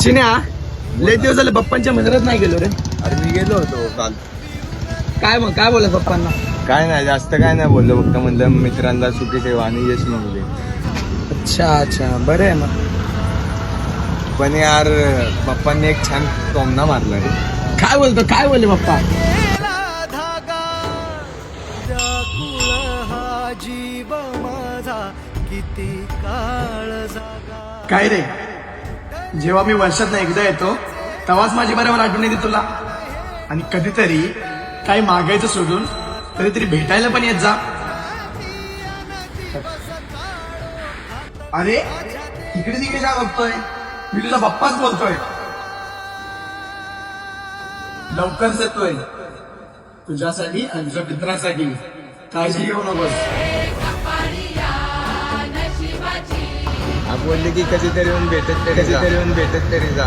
चिन्या लय दिवस झाले पप्पांच्या मंदिरात नाही गेलो रे. अरे मी गेलो होतो काल. काय मग काय बोलत पप्पांना? काय नाही, जास्त काय नाही बोललो, फक्त म्हणलं मित्रांना सुखी ठेवा आणि यश मिळू दे. अच्छा अच्छा, बरं आहे मग. पण यार पप्पांनी एक छान टोमना मारला रे. काय बोलतो, काय बोलले पप्पा? काय रे, जेव्हा मी वर्षात एकदा येतो तेव्हाच माझी बरोबर आठवण येते तुला. आणि कधीतरी काही मागायचं सोडून कधीतरी भेटायला पण येत जा. अरे इकडे तिकडे काय बघतोय? मी तुझा पप्पाच बोलतोय. लवकर येतोय तुझ्यासाठी आणि तुझ्या मित्रासाठी. काळजी घेऊ नकोस. बोलले की कधीतरी येऊन भेटत तरी जा.